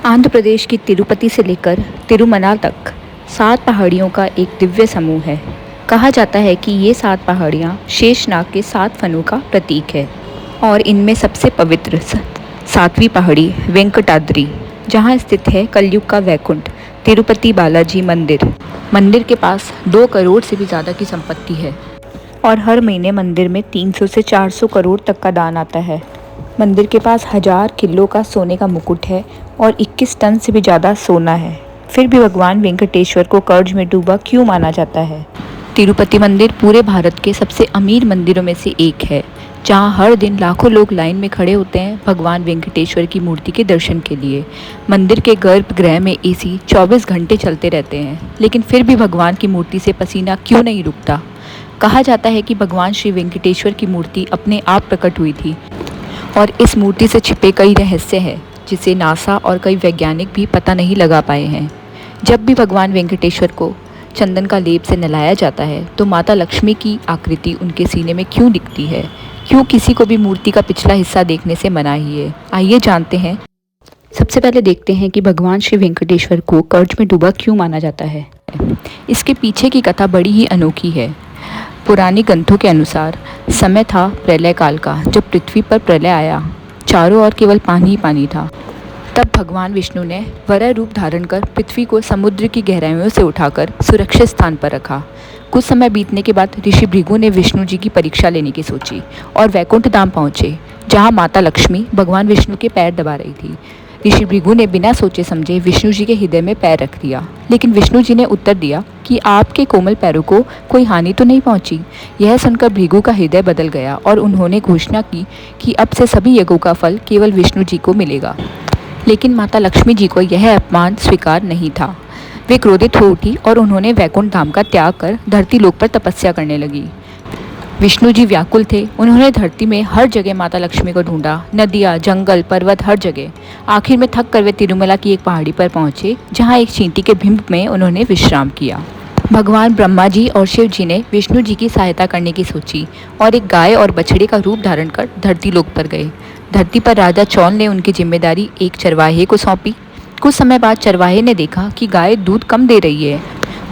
आंध्र प्रदेश की तिरुपति से लेकर तिरुमला तक 7 पहाड़ियों का एक दिव्य समूह है। कहा जाता है कि ये 7 पहाड़ियाँ शेषनाग के 7 फनों का प्रतीक है और इनमें सबसे पवित्र 7वीं पहाड़ी वेंकटाद्रि, जहाँ स्थित है कलयुग का वैकुंठ तिरुपति बालाजी मंदिर। मंदिर के पास 2 करोड़ से भी ज़्यादा की संपत्ति है और हर महीने मंदिर में 300 से 400 करोड़ तक का दान आता है। मंदिर के पास 1000 किलो का सोने का मुकुट है और 21 टन से भी ज़्यादा सोना है। फिर भी भगवान वेंकटेश्वर को कर्ज में डूबा क्यों माना जाता है? तिरुपति मंदिर पूरे भारत के सबसे अमीर मंदिरों में से एक है, जहां हर दिन लाखों लोग लाइन में खड़े होते हैं भगवान वेंकटेश्वर की मूर्ति के दर्शन के लिए। मंदिर के गर्भगृह में एसी 24 घंटे चलते रहते हैं, लेकिन फिर भी भगवान की मूर्ति से पसीना क्यों नहीं रुकता? कहा जाता है कि भगवान श्री वेंकटेश्वर की मूर्ति अपने आप प्रकट हुई थी और इस मूर्ति से छिपे कई रहस्य हैं जिसे नासा और कई वैज्ञानिक भी पता नहीं लगा पाए हैं। जब भी भगवान वेंकटेश्वर को चंदन का लेप से नहलाया जाता है तो माता लक्ष्मी की आकृति उनके सीने में क्यों दिखती है? क्यों किसी को भी मूर्ति का पिछला हिस्सा देखने से मनाही है? आइए जानते हैं। सबसे पहले देखते हैं कि भगवान श्री वेंकटेश्वर को कर्ज में डूबा क्यों माना जाता है। इसके पीछे की कथा बड़ी ही अनोखी है। पुरानी ग्रंथों के अनुसार समय था प्रलय काल का, जब पृथ्वी पर प्रलय आया, चारों ओर केवल पानी ही पानी था। तब भगवान विष्णु ने वराह रूप धारण कर पृथ्वी को समुद्र की गहराइयों से उठाकर सुरक्षित स्थान पर रखा। कुछ समय बीतने के बाद ऋषि भृगु ने विष्णु जी की परीक्षा लेने की सोची और वैकुंठ धाम पहुँचे, जहाँ माता लक्ष्मी भगवान विष्णु के पैर दबा रही थी। ऋषि भृगु ने बिना सोचे समझे विष्णु जी के हृदय में पैर रख दिया, लेकिन विष्णु जी ने उत्तर दिया कि आपके कोमल पैरों को कोई हानि तो नहीं पहुंची। यह सुनकर भृगु का हृदय बदल गया और उन्होंने घोषणा की कि अब से सभी यज्ञों का फल केवल विष्णु जी को मिलेगा। लेकिन माता लक्ष्मी जी को यह अपमान स्वीकार नहीं था। वे क्रोधित हो उठी और उन्होंने वैकुंठ धाम का त्याग कर धरती लोक पर तपस्या करने लगी। विष्णु जी व्याकुल थे। उन्होंने धरती में हर जगह माता लक्ष्मी को ढूंढा, नदियाँ, जंगल, पर्वत, हर जगह। आखिर में थक कर वे तिरुमला की एक पहाड़ी पर पहुंचे, जहां एक चींटी के बिंब में उन्होंने विश्राम किया। भगवान ब्रह्मा जी और शिव जी ने विष्णु जी की सहायता करने की सोची और एक गाय और बछड़े का रूप धारण कर धरती लोक पर गए। धरती पर राजा चौल ने उनकी जिम्मेदारी एक चरवाहे को सौंपी। कुछ समय बाद चरवाहे ने देखा कि गाय दूध कम दे रही है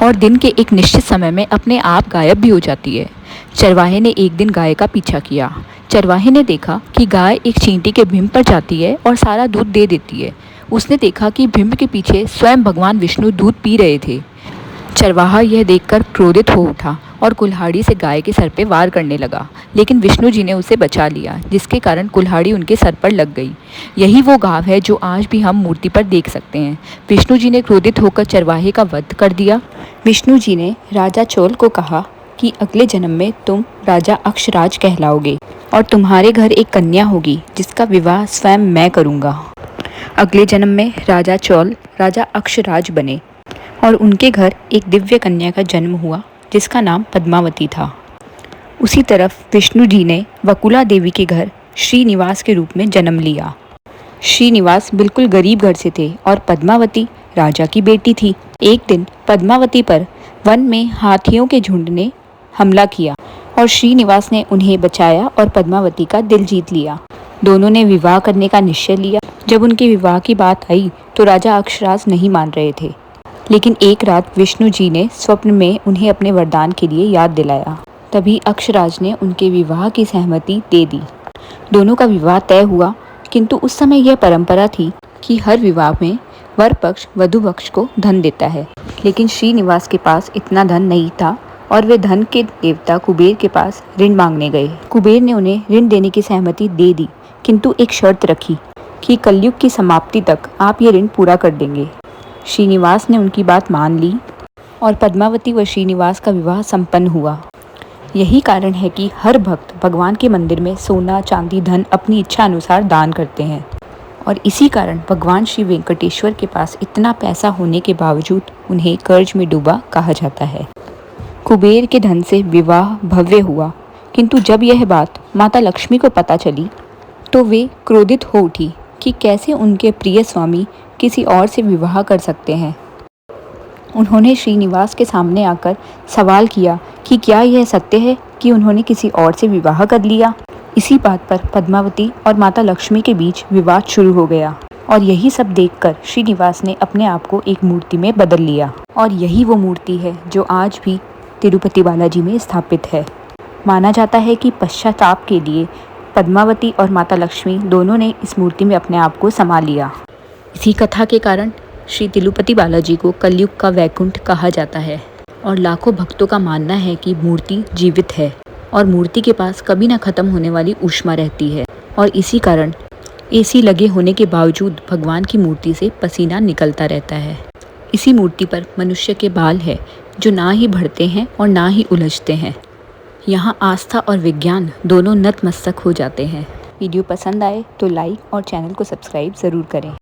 और दिन के एक निश्चित समय में अपने आप गायब भी हो जाती है। चरवाहे ने एक दिन गाय का पीछा किया। चरवाहे ने देखा कि गाय एक चींटी के बिंब पर जाती है और सारा दूध दे देती है। उसने देखा कि बिंब के पीछे स्वयं भगवान विष्णु दूध पी रहे थे। चरवाहा यह देखकर क्रोधित हो उठा और कुल्हाड़ी से गाय के सर पे वार करने लगा, लेकिन विष्णु जी ने उसे बचा लिया, जिसके कारण कुल्हाड़ी उनके सर पर लग गई। यही वो घाव है जो आज भी हम मूर्ति पर देख सकते हैं। विष्णु जी ने क्रोधित होकर चरवाहे का वध कर दिया। विष्णु जी ने राजा चोल को कहा कि अगले जन्म में तुम राजा अक्षराज कहलाओगे और तुम्हारे घर एक कन्या होगी जिसका विवाह स्वयं मैं करूँगा। अगले जन्म में राजा चोल राजा अक्षराज बने और उनके घर एक दिव्य कन्या का जन्म हुआ जिसका नाम पद्मावती था। उसी तरफ विष्णु जी ने वकुला देवी के घर श्रीनिवास के रूप में जन्म लिया। श्रीनिवास बिल्कुल गरीब घर से थे और पद्मावती राजा की बेटी थी। एक दिन पद्मावती पर वन में हाथियों के झुंड ने हमला किया और श्रीनिवास ने उन्हें बचाया और पद्मावती का दिल जीत लिया। दोनों ने विवाह करने का निश्चय लिया। जब उनके विवाह की बात आई तो राजा अक्षराज नहीं मान रहे थे, लेकिन एक रात विष्णु जी ने स्वप्न में उन्हें अपने वरदान के लिए याद दिलाया। तभी अक्षराज ने उनके विवाह की सहमति दे दी। दोनों का विवाह तय हुआ, किंतु उस समय यह परंपरा थी कि हर विवाह में वर पक्ष वधु पक्ष को धन देता है, लेकिन श्रीनिवास के पास इतना धन नहीं था और वे धन के देवता कुबेर के पास ऋण मांगने गए। कुबेर ने उन्हें ऋण देने की सहमति दे दी, किंतु एक शर्त रखी कि कलयुग की समाप्ति तक आप ये ऋण पूरा कर देंगे। श्रीनिवास ने उनकी बात मान ली और पद्मावती व श्रीनिवास का विवाह संपन्न हुआ। यही कारण है कि हर भक्त भगवान के मंदिर में सोना, चांदी, धन अपनी इच्छा अनुसार दान करते हैं और इसी कारण भगवान श्री वेंकटेश्वर के पास इतना पैसा होने के बावजूद उन्हें कर्ज में डूबा कहा जाता है। कुबेर के धन से विवाह भव्य हुआ, किंतु जब यह बात माता लक्ष्मी को पता चली तो वे क्रोधित हो उठी कि कैसे उनके प्रिय स्वामी किसी और से विवाह कर सकते हैं। उन्होंने श्रीनिवास के सामने आकर सवाल किया कि क्या यह सत्य है कि उन्होंने किसी और से विवाह कर लिया। इसी बात पर पद्मावती और माता लक्ष्मी के बीच विवाद शुरू हो गया। और यही सब देखकर श्रीनिवास ने अपने आप को एक मूर्ति में बदल लिया और यही वो मूर्ति है जो आज भी तिरुपति बालाजी में स्थापित है। माना जाता है कि पश्चाताप के लिए पद्मावती और माता लक्ष्मी दोनों ने इस मूर्ति में अपने आप को समा लिया। इसी कथा के कारण श्री तिरुपति बालाजी को कलयुग का वैकुंठ कहा जाता है और लाखों भक्तों का मानना है कि मूर्ति जीवित है और मूर्ति के पास कभी ना खत्म होने वाली ऊष्मा रहती है और इसी कारण एसी लगे होने के बावजूद भगवान की मूर्ति से पसीना निकलता रहता है। इसी मूर्ति पर मनुष्य के बाल है जो ना ही बढ़ते हैं और ना ही उलझते हैं। यहाँ आस्था और विज्ञान दोनों नतमस्तक हो जाते हैं। वीडियो पसंद आए तो लाइक और चैनल को सब्सक्राइब ज़रूर करें।